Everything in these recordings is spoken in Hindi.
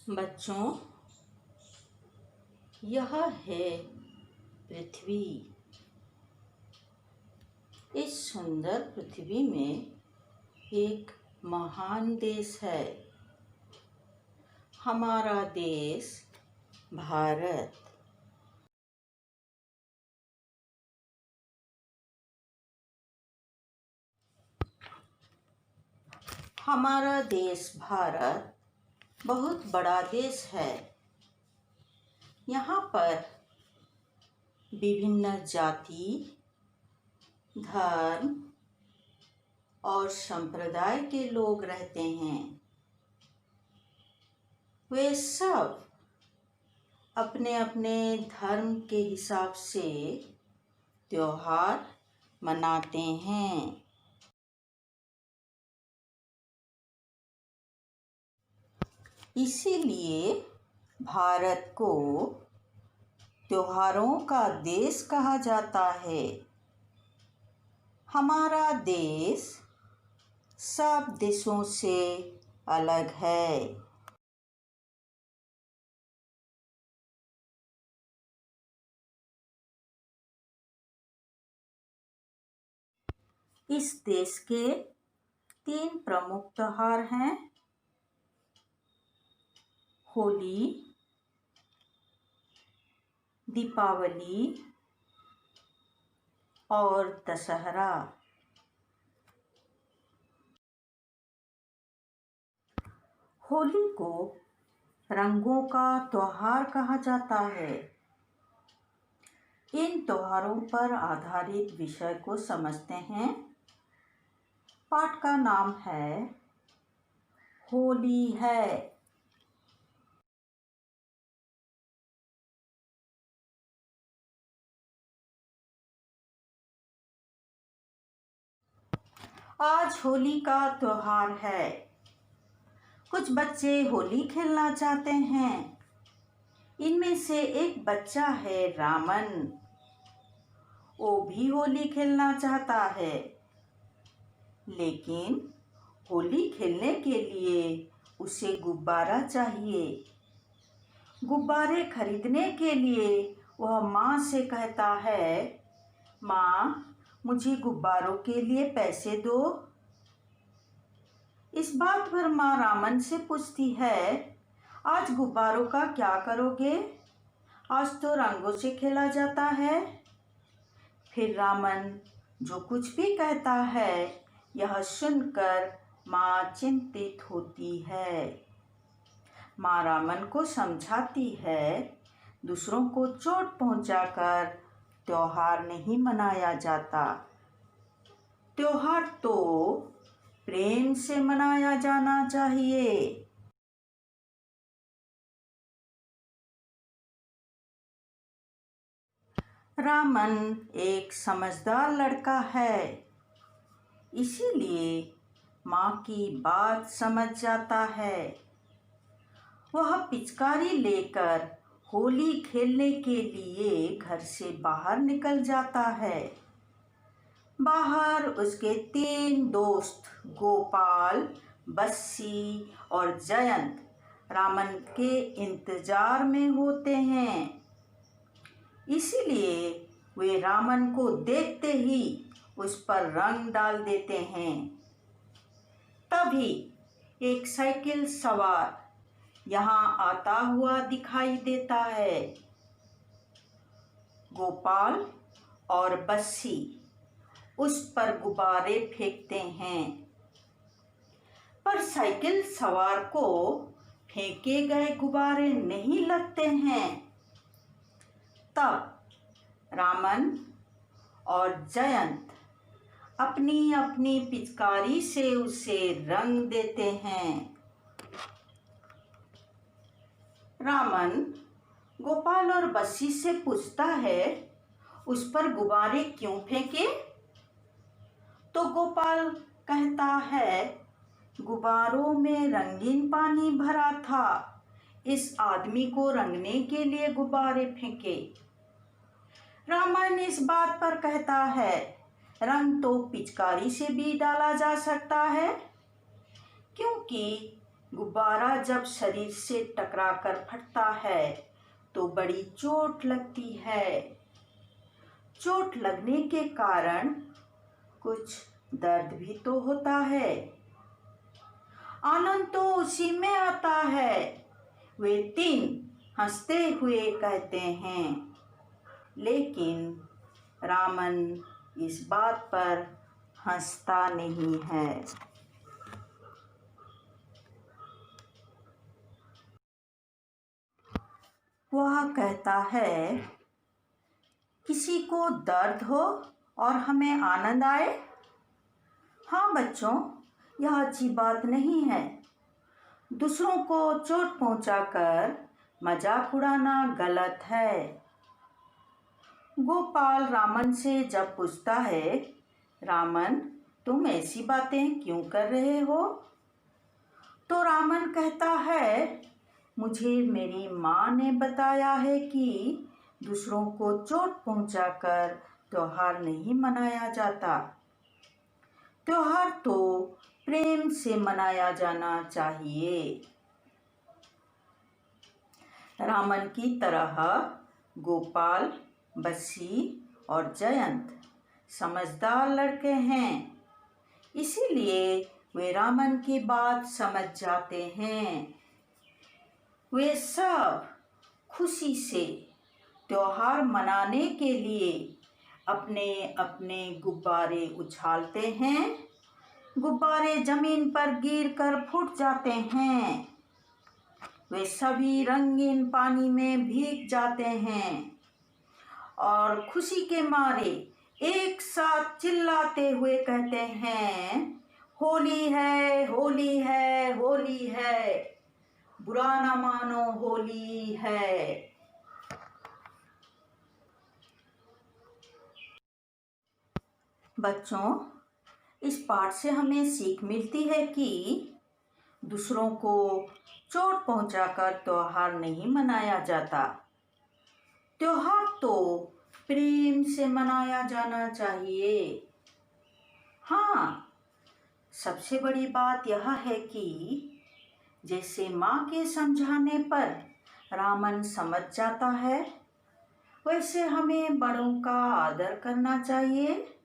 बच्चों, यह है पृथ्वी। इस सुंदर पृथ्वी में एक महान देश है। हमारा देश भारत। हमारा देश भारत बहुत बड़ा देश है। यहाँ पर विभिन्न जाति, धर्म और संप्रदाय के लोग रहते हैं। वे सब अपने अपने धर्म के हिसाब से त्योहार मनाते हैं। इसीलिए भारत को त्योहारों का देश कहा जाता है। हमारा देश सब देशों से अलग है। इस देश के 3 प्रमुख त्योहार हैं: होली, दीपावली और दशहरा। होली को रंगों का त्योहार कहा जाता है। इन त्योहारों पर आधारित विषय को समझते हैं। पाठ का नाम है होली है। आज होली का त्योहार है। कुछ बच्चे होली खेलना चाहते हैं। इनमें से एक बच्चा है रामन। वो भी होली खेलना चाहता है, लेकिन होली खेलने के लिए उसे गुब्बारा चाहिए। गुब्बारे खरीदने के लिए वह माँ से कहता है, माँ, मुझे गुब्बारों के लिए पैसे दो। इस बात पर माँ रामन से पूछती है, आज गुब्बारों का क्या करोगे? आज तो रंगों से खेला जाता है। फिर रामन जो कुछ भी कहता है, यह सुनकर माँ चिंतित होती है। माँ रामन को समझाती है, दूसरों को चोट पहुंचाकर त्योहार नहीं मनाया जाता। त्योहार तो प्रेम से मनाया जाना चाहिए। रामन एक समझदार लड़का है, इसीलिए माँ की बात समझ जाता है। वह पिचकारी लेकर होली खेलने के लिए घर से बाहर निकल जाता है। बाहर उसके 3 दोस्त गोपाल, बस्सी और जयंत रामन के इंतजार में होते हैं। इसीलिए वे रामन को देखते ही उस पर रंग डाल देते हैं। तभी एक साइकिल सवार यहाँ आता हुआ दिखाई देता है। गोपाल और बस्सी उस पर गुब्बारे फेंकते हैं, पर साइकिल सवार को फेंके गए गुब्बारे नहीं लगते हैं। तब रामन और जयंत अपनी अपनी पिचकारी से उसे रंग देते हैं। रामन गोपाल और बस्सी से पूछता है, उस पर गुब्बारे क्यों फेंके? तो गोपाल कहता है, गुब्बारों में रंगीन पानी भरा था, इस आदमी को रंगने के लिए गुब्बारे फेंके। रामन इस बात पर कहता है, रंग तो पिचकारी से भी डाला जा सकता है, क्योंकि गुब्बारा जब शरीर से टकराकर फटता है तो बड़ी चोट लगती है। चोट लगने के कारण कुछ दर्द भी तो होता है। आनंद तो उसी में आता है। वे तीन हंसते हुए कहते हैं। लेकिन रामन इस बात पर हंसता नहीं है। वह कहता है, किसी को दर्द हो और हमें आनंद आए? हाँ बच्चों, यह अच्छी बात नहीं है। दूसरों को चोट पहुंचाकर मजाक उड़ाना गलत है। गोपाल रामन से जब पूछता है, रामन तुम ऐसी बातें क्यों कर रहे हो? तो रामन कहता है, मुझे मेरी माँ ने बताया है कि दूसरों को चोट पहुंचाकर त्योहार नहीं मनाया जाता। त्योहार तो प्रेम से मनाया जाना चाहिए। रामन की तरह गोपाल, बस्सी और जयंत समझदार लड़के हैं। इसीलिए वे रामन की बात समझ जाते हैं। वे सब खुशी से त्योहार मनाने के लिए अपने अपने गुब्बारे उछालते हैं। गुब्बारे जमीन पर गिरकर फूट जाते हैं। वे सभी रंगीन पानी में भीग जाते हैं और खुशी के मारे एक साथ चिल्लाते हुए कहते हैं, होली है, होली है, होली है, बुरा ना मानो, होली है। बच्चों, इस पाठ से हमें सीख मिलती है कि दूसरों को चोट पहुंचाकर त्योहार नहीं मनाया जाता। त्योहार तो प्रेम से मनाया जाना चाहिए। हाँ, सबसे बड़ी बात यह है कि जैसे माँ के समझाने पर रामन समझ जाता है, वैसे हमें बड़ों का आदर करना चाहिए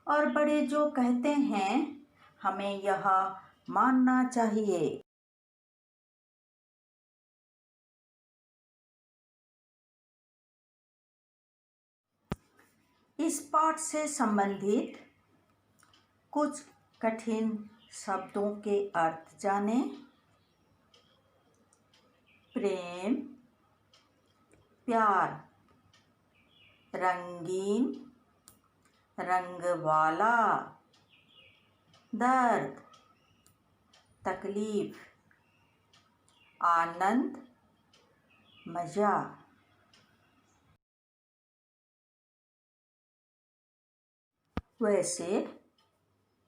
और बड़े जो कहते हैं हमें यह मानना चाहिए। इस पाठ से संबंधित कुछ कठिन शब्दों के अर्थ जानें। प्रेम, प्यार, रंगीन, रंग वाला, दर्द, तकलीफ, आनंद, मजा। वैसे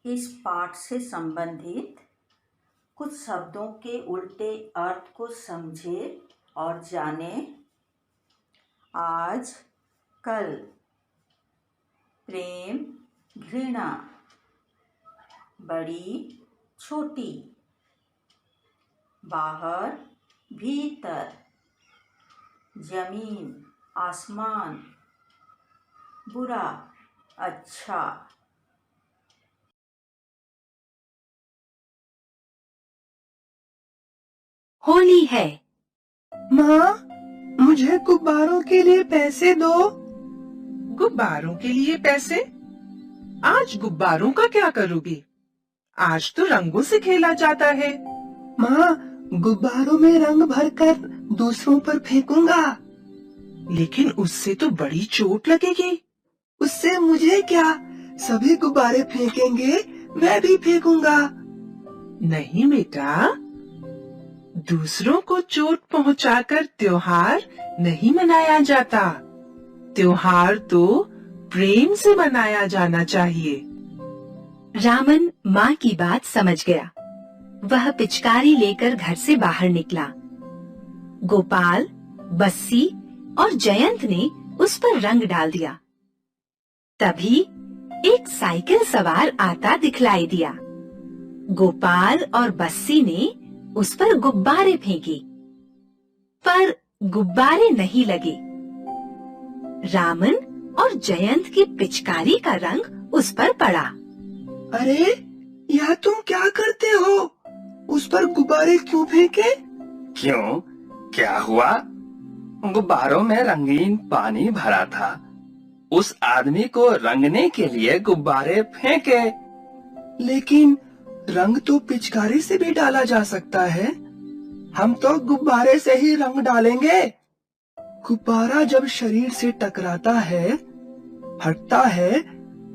इस पाठ से संबंधित कुछ शब्दों के उल्टे अर्थ को समझे और जाने। आज, कल, प्रेम, घृणा, बड़ी, छोटी, बाहर, भीतर, जमीन, आसमान, बुरा, अच्छा। होली है। माँ, मुझे गुब्बारों के लिए पैसे दो। गुब्बारों के लिए पैसे? आज गुब्बारों का क्या करोगी? आज तो रंगों से खेला जाता है। माँ, गुब्बारों में रंग भरकर दूसरों पर फेंकूंगा। लेकिन उससे तो बड़ी चोट लगेगी। उससे मुझे क्या? सभी गुब्बारे फेंकेंगे, मैं भी फेंकूंगा। नहीं बेटा, दूसरों को चोट पहुंचाकर त्योहार नहीं मनाया जाता। त्योहार तो प्रेम से मनाया जाना चाहिए। रामन माँ की बात समझ गया। वह पिचकारी लेकर घर से बाहर निकला। गोपाल, बस्सी और जयंत ने उस पर रंग डाल दिया। तभी एक साइकिल सवार आता दिखलाई दिया। गोपाल और बस्सी ने उस पर गुब्बारे फेंके, पर गुब्बारे नहीं लगे। रामन और जयंत की पिचकारी का रंग उस पर पड़ा। अरे यह तुम क्या करते हो? उस पर गुब्बारे क्यों फेंके? क्यों? क्या हुआ? गुब्बारों में रंगीन पानी भरा था। उस आदमी को रंगने के लिए गुब्बारे फेंके। लेकिन रंग तो पिचकारी से भी डाला जा सकता है। हम तो गुब्बारे से ही रंग डालेंगे। गुब्बारा जब शरीर से टकराता है, फटता है,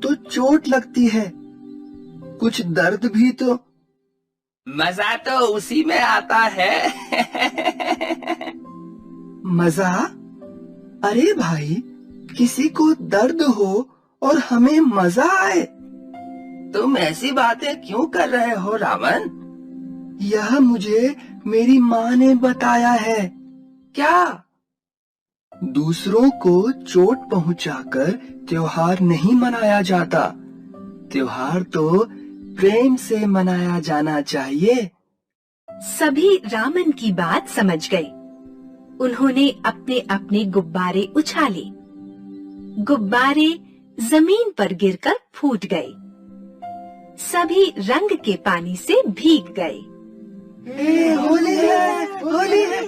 तो चोट लगती है, कुछ दर्द भी तो। मजा तो उसी में आता है। मजा? अरे भाई, किसी को दर्द हो और हमें मजा आए? तुम ऐसी बातें क्यों कर रहे हो रामन? यह मुझे मेरी माँ ने बताया है। क्या? दूसरों को चोट पहुंचाकर त्योहार नहीं मनाया जाता। त्योहार तो प्रेम से मनाया जाना चाहिए। सभी रामन की बात समझ गए। उन्होंने अपने अपने गुब्बारे उछाले। गुब्बारे जमीन पर गिरकर फूट गए। सभी रंग के पानी से भीग गए। होली है, होली है,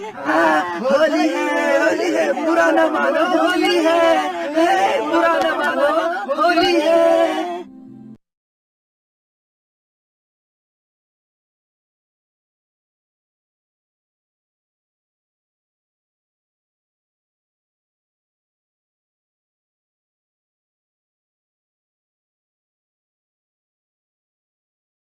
होली है, होली है, बुरा न मानो, होली है, बुरा न मानो।